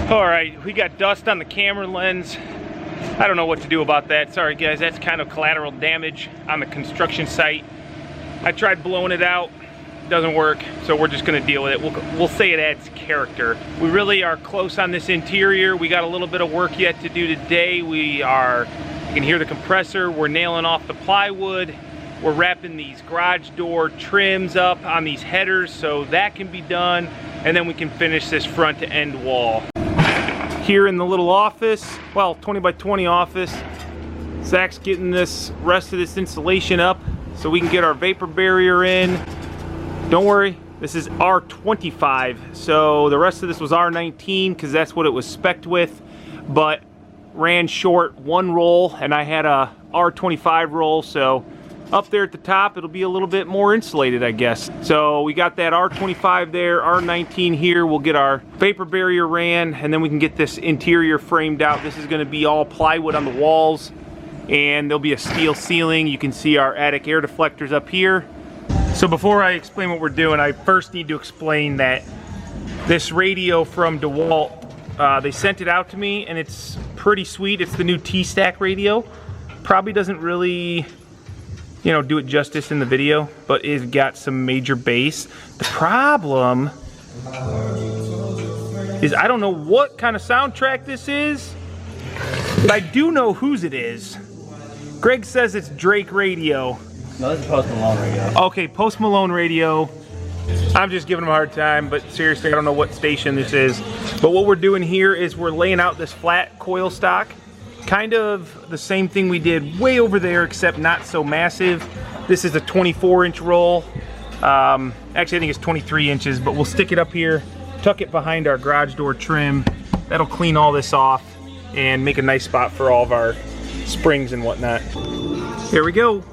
All right, we got dust on the camera lens. I don't know what to do about that. Sorry guys, that's kind of collateral damage on the construction site. I tried blowing it out, doesn't work, so we're just gonna deal with it. We'll say it adds character. We really are close on this interior. We got a little bit of work yet to do today. You can hear the compressor. We're nailing off the plywood. We're wrapping these garage door trims up on these headers so that can be done, and then we can finish this front to end wall. Here in the little office, well, 20 by 20 office, Zach's getting this rest of this insulation up so we can get our vapor barrier in. Don't worry, this is R25, so the rest of this was R19 because that's what it was spec'd with, but ran short one roll and I had a R25 roll, so up there at the top it'll be a little bit more insulated, I guess. So we got that R25 there, R19 here. We'll get our vapor barrier ran and then we can get this interior framed out. This is going to be all plywood on the walls and there'll be a steel ceiling. You can see our attic air deflectors up here. So before I explain what we're doing, I first need to explain that this radio from DeWalt, they sent it out to me and it's pretty sweet. It's the new T-Stack radio. Probably doesn't really, you know, do it justice in the video, but it's got some major bass. The problem is I don't know what kind of soundtrack this is, but I do know whose it is. Greg says it's Drake radio. No, this is Post Malone radio. Okay, Post Malone radio. I'm just giving him a hard time, but seriously, I don't know what station this is. But what we're doing here is we're laying out this flat coil stock. Kind of the same thing we did way over there, except not so massive. This is a 24-inch roll. Actually, I think it's 23 inches, but we'll stick it up here, tuck it behind our garage door trim. That'll clean all this off and make a nice spot for all of our springs and whatnot. Here we go.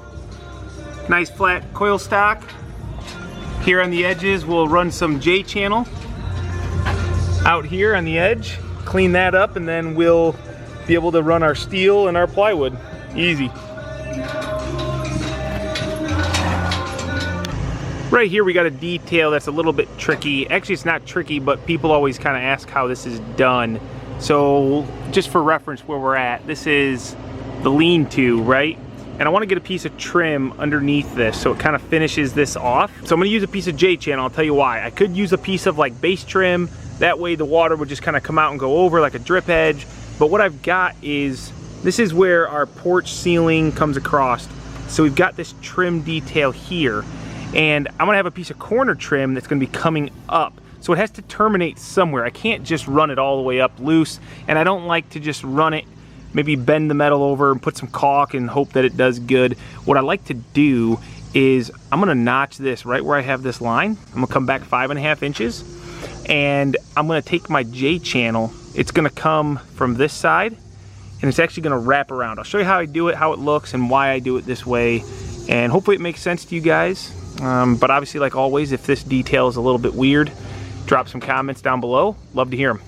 Nice flat coil stock. Here on the edges, we'll run some J-channel out here on the edge, clean that up, and then we'll be able to run our steel and our plywood. Easy. Right here we got a detail that's a little bit tricky. Actually, it's not tricky, but people always kind of ask how this is done. So just for reference where we're at, this is the lean-to, right? And I want to get a piece of trim underneath this so it kind of finishes this off. So I'm going to use a piece of J-channel. I'll tell you why. I could use a piece of like base trim. That way the water would just kind of come out and go over like a drip edge. But what I've got is, this is where our porch ceiling comes across. So we've got this trim detail here. And I'm gonna have a piece of corner trim that's gonna be coming up. So it has to terminate somewhere. I can't just run it all the way up loose. And I don't like to just run it, maybe bend the metal over and put some caulk and hope that it does good. What I like to do is, I'm gonna notch this right where I have this line. I'm gonna come back 5.5 inches. And I'm gonna take my J-channel. It's gonna come from this side and it's actually gonna wrap around. I'll show you how I do it, how it looks, and why I do it this way. And hopefully it makes sense to you guys. But obviously, like always, if this detail is a little bit weird, drop some comments down below. Love to hear them.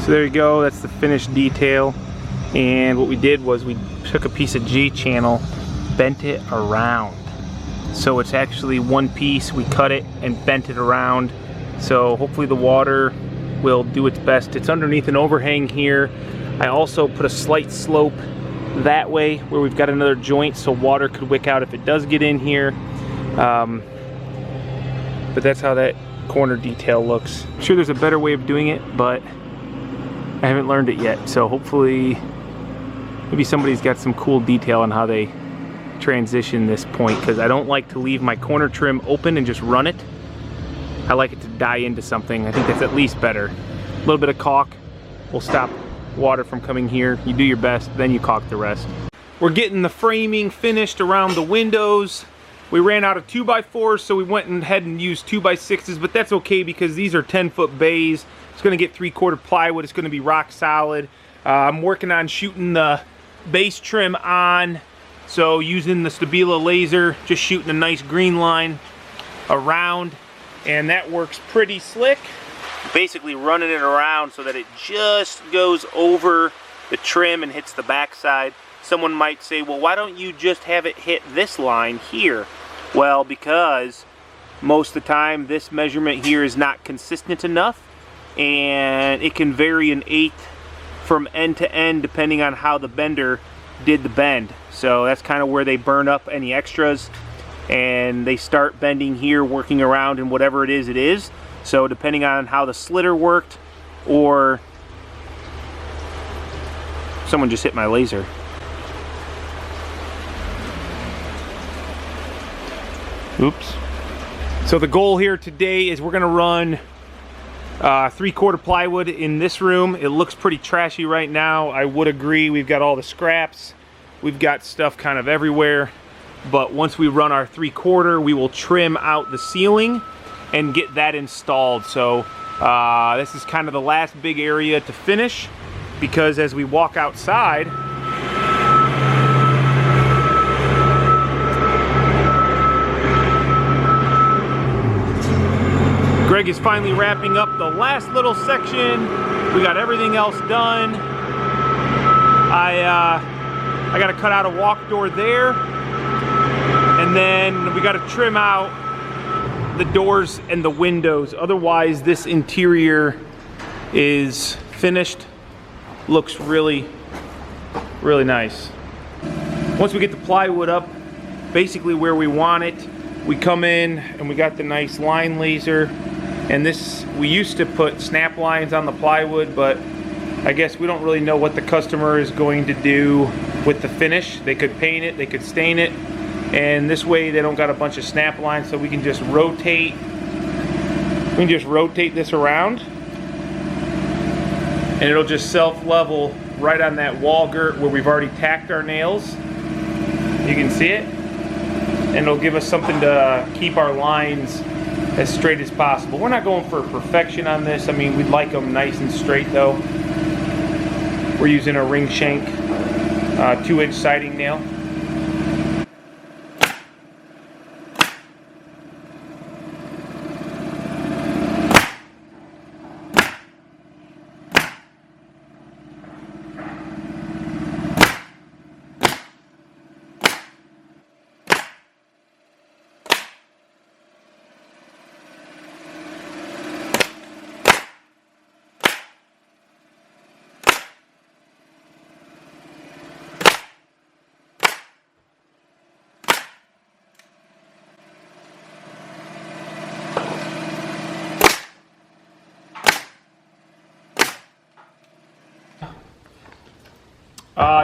So there you go, that's the finished detail. And what we did was we took a piece of G-channel, bent it around. So it's actually one piece, we cut it and bent it around. So hopefully the water will do its best. It's underneath an overhang here. I also put a slight slope that way where we've got another joint so water could wick out if it does get in here. But that's how that corner detail looks. I'm sure there's a better way of doing it, but I haven't learned it yet. So hopefully, maybe somebody's got some cool detail on how they transition this point, because I don't like to leave my corner trim open and just run it. I like it to die into something. I think that's at least better. A little bit of caulk will stop water from coming here. You do your best, then you caulk the rest. We're getting the framing finished around the windows. We ran out of 2x4s, so we went ahead and used 2x6s, but that's okay because these are 10-foot bays. It's gonna get 3/4 plywood. It's gonna be rock solid. I'm working on shooting the base trim on, so using the Stabila laser, just shooting a nice green line around, and that works pretty slick. Basically running it around so that it just goes over the trim and hits the backside. Someone might say, well, why don't you just have it hit this line here? Well, because most of the time this measurement here is not consistent enough, and it can vary an eighth from end to end depending on how the bender did the bend. So that's kind of where they burn up any extras, and they start bending here, working around, and whatever it is. So depending on how the slitter worked, or someone just hit my laser. Oops. So the goal here today is we're gonna run 3/4 plywood in this room. It looks pretty trashy right now. I would agree. We've got all the scraps. We've got stuff kind of everywhere. But once we run our 3/4, we will trim out the ceiling and get that installed. So this is kind of the last big area to finish, because as we walk outside, Greg is finally wrapping up the last little section. We got everything else done. I got to cut out a walk door there, and then we got to trim out the doors and the windows. Otherwise, this interior is finished. Looks really, really nice. Once we get the plywood up, basically where we want it, we come in and we got the nice line laser. And this, we used to put snap lines on the plywood, but I guess we don't really know what the customer is going to do with the finish. They could paint it, they could stain it, and this way they don't got a bunch of snap lines, so we can just rotate. We can just rotate this around, and it'll just self-level right on that wall girt where we've already tacked our nails. You can see it, and it'll give us something to keep our lines as straight as possible. We're not going for perfection on this. I mean, we'd like them nice and straight though. We're using a ring shank 2-inch siding nail.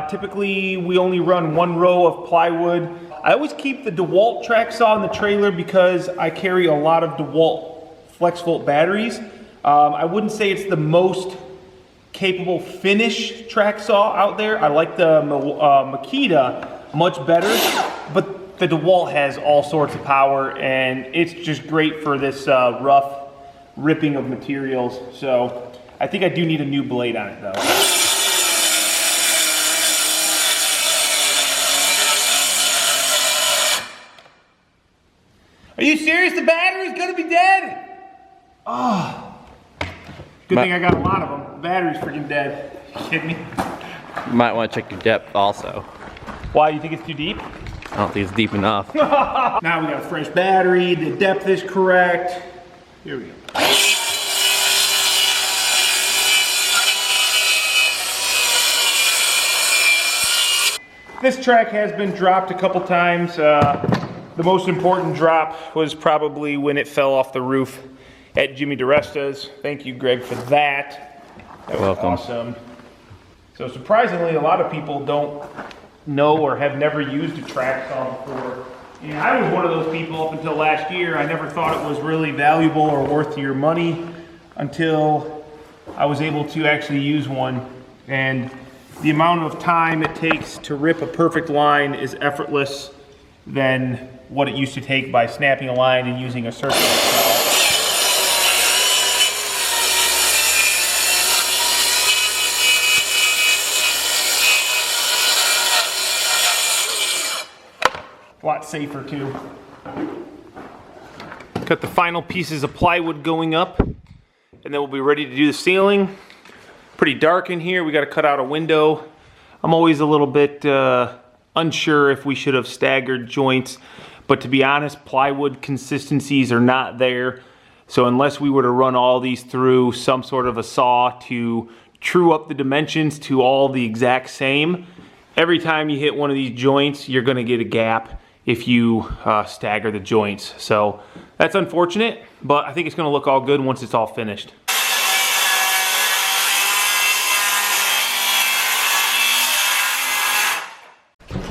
Typically, we only run 1 row of plywood. I always keep the DeWalt track saw in the trailer because I carry a lot of DeWalt flex volt batteries. I wouldn't say it's the most capable finish track saw out there. I like the Makita much better, but the DeWalt has all sorts of power, and it's just great for this rough ripping of materials. So I think I do need a new blade on it though. Are you serious? The battery's gonna be dead? Oh, Good thing I got a lot of them. The battery's freaking dead. You kidding me? You might want to check your depth also. Why, you think it's too deep? I don't think it's deep enough. Now we got a fresh battery, the depth is correct. Here we go. This track has been dropped a couple times. The most important drop was probably when it fell off the roof at Jimmy DeResta's. Thank you, Greg, for that. That was welcome. Awesome. So surprisingly, a lot of people don't know or have never used a track saw before. And I was one of those people up until last year. I never thought it was really valuable or worth your money until I was able to actually use one. And the amount of time it takes to rip a perfect line is effortless than what it used to take by snapping a line and using a circular saw. A lot safer too. Got the final pieces of plywood going up, and then we'll be ready to do the ceiling. Pretty dark in here. We got to cut out a window. I'm always a little bit unsure if we should have staggered joints, but to be honest, plywood consistencies are not there. So unless we were to run all these through some sort of a saw to true up the dimensions to all the exact same, every time you hit one of these joints, you're going to get a gap if you stagger the joints. So that's unfortunate, but I think it's going to look all good once it's all finished.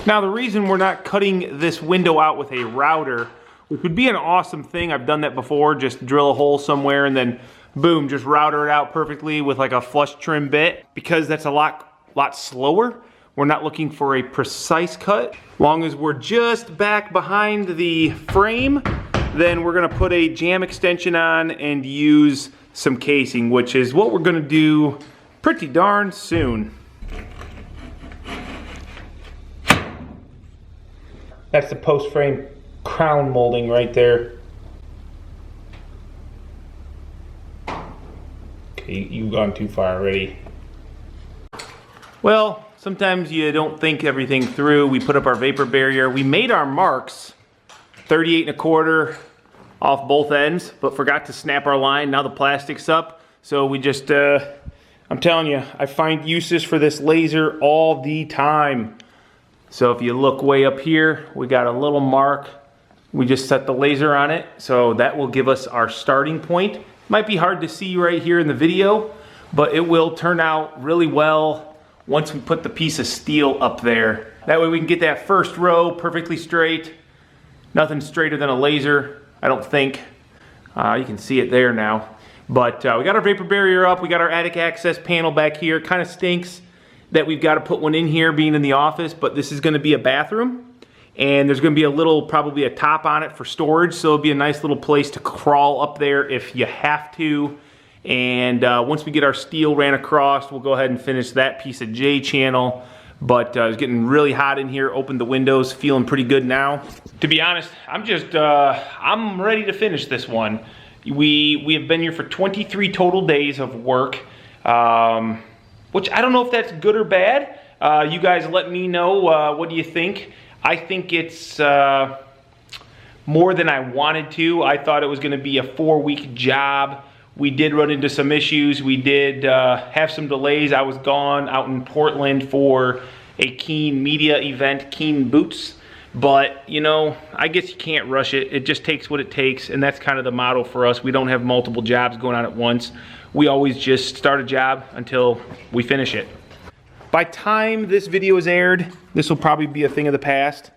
Now the reason we're not cutting this window out with a router, which would be an awesome thing, I've done that before, just drill a hole somewhere and then boom, just router it out perfectly with like a flush trim bit, because that's a lot slower. We're not looking for a precise cut. Long as we're just back behind the frame, then we're gonna put a jam extension on and use some casing, which is what we're gonna do pretty darn soon. That's the post frame crown molding right there. Okay, you've gone too far already. Well, sometimes you don't think everything through. We put up our vapor barrier. We made our marks 38¼ off both ends, but forgot to snap our line. Now the plastic's up. So we just, I'm telling you, I find uses for this laser all the time. So if you look way up here, we got a little mark. We just set the laser on it. So that will give us our starting point. Might be hard to see right here in the video, but it will turn out really well once we put the piece of steel up there. That way we can get that first row perfectly straight. Nothing straighter than a laser, I don't think. You can see it there now. But we got our vapor barrier up. We got our attic access panel back here. Kind of stinks that we've got to put one in here being in the office, but this is going to be a bathroom. And there's going to be a little, probably a top on it for storage. So it'll be a nice little place to crawl up there if you have to. And once we get our steel ran across, we'll go ahead and finish that piece of J channel. But it's getting really hot in here. Opened the windows, feeling pretty good now. To be honest, I'm ready to finish this one. We have been here for 23 total days of work, which I don't know if that's good or bad. You guys let me know, what do you think? I think it's more than I wanted to. I thought it was gonna be a 4-week job. We did run into some issues. We did have some delays. I was gone out in Portland for a Keen media event, Keen Boots. But, you know, I guess you can't rush it. It just takes what it takes, and that's kind of the motto for us. We don't have multiple jobs going on at once. We always just start a job until we finish it. By time this video is aired, this will probably be a thing of the past,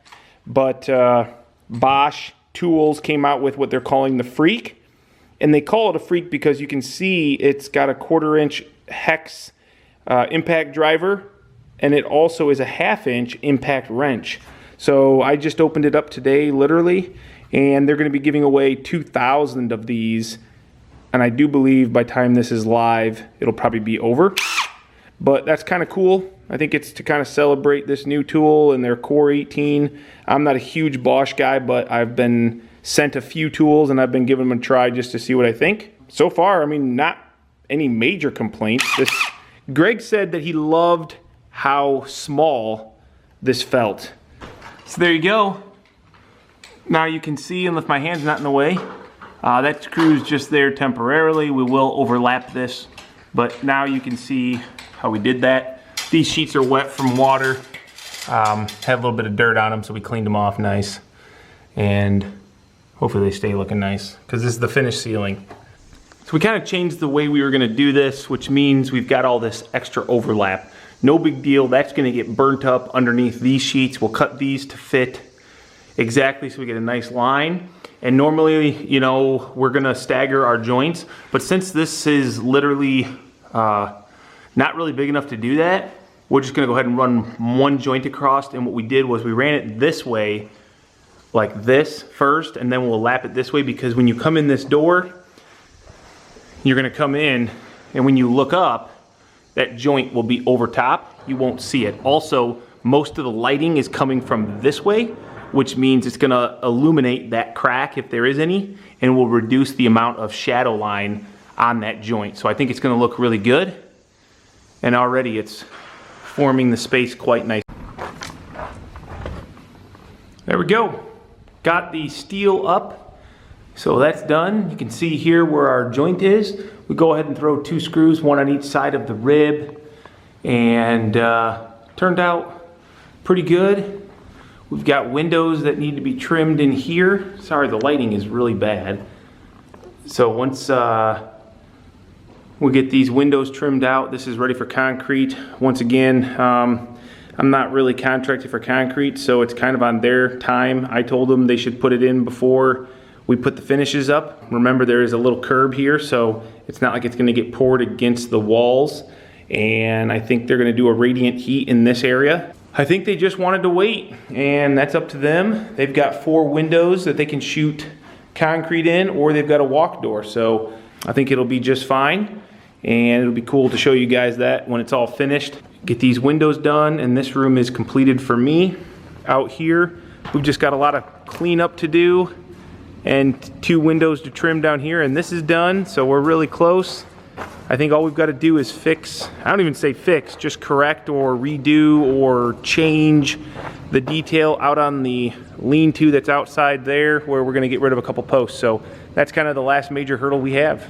but Bosch Tools came out with what they're calling the Freak. And they call it a Freak because you can see it's got a 1/4-inch hex impact driver, and it also is a 1/2-inch impact wrench. So I just opened it up today, literally, and they're going to be giving away 2,000 of these. And I do believe by the time this is live, it'll probably be over. But that's kind of cool. I think it's to kind of celebrate this new tool and their Core 18. I'm not a huge Bosch guy, but I've been sent a few tools and I've been giving them a try just to see what I think. So far, I mean, not any major complaints. Greg said that he loved how small this felt. So there you go. Now you can see, and if my hand's not in the way, that screw's just there temporarily. We will overlap this, but now you can see how we did that. These sheets are wet from water. Have a little bit of dirt on them, so we cleaned them off nice. And hopefully they stay looking nice, because this is the finished ceiling. So we kind of changed the way we were gonna do this, which means we've got all this extra overlap. No big deal, that's gonna get burnt up underneath these sheets. We'll cut these to fit exactly so we get a nice line. And normally, you know, we're gonna stagger our joints, but since this is literally not really big enough to do that, we're just gonna go ahead and run one joint across. And what we did was we ran it this way, like this first, and then we'll lap it this way, because when you come in this door, you're gonna come in, and when you look up, that joint will be over top. You won't see it. Also, most of the lighting is coming from this way, which means it's gonna illuminate that crack if there is any, and will reduce the amount of shadow line on that joint. So I think it's gonna look really good, and already it's forming the space quite nice. There we go. Got the steel up. So that's done. You can see here where our joint is. We go ahead and throw 2 screws, one on each side of the rib, and turned out pretty good. We've got windows that need to be trimmed in here. Sorry, the lighting is really bad. So once we get these windows trimmed out, this is ready for concrete. Once again, I'm not really contracted for concrete, so it's kind of on their time. I told them they should put it in before we put the finishes up. Remember, there is a little curb here, so it's not like it's gonna get poured against the walls. And I think they're gonna do a radiant heat in this area. I think they just wanted to wait, and that's up to them. They've got 4 windows that they can shoot concrete in, or they've got a walk door. So I think it'll be just fine, and it'll be cool to show you guys that when it's all finished. Get these windows done, and this room is completed for me. Out here, we've just got a lot of cleanup to do, and 2 windows to trim down here, and this is done, so we're really close. I think all we've got to do is fix, I don't even say fix, just correct or redo or change the detail out on the lean-to that's outside there, where we're gonna get rid of a couple posts. So that's kind of the last major hurdle we have.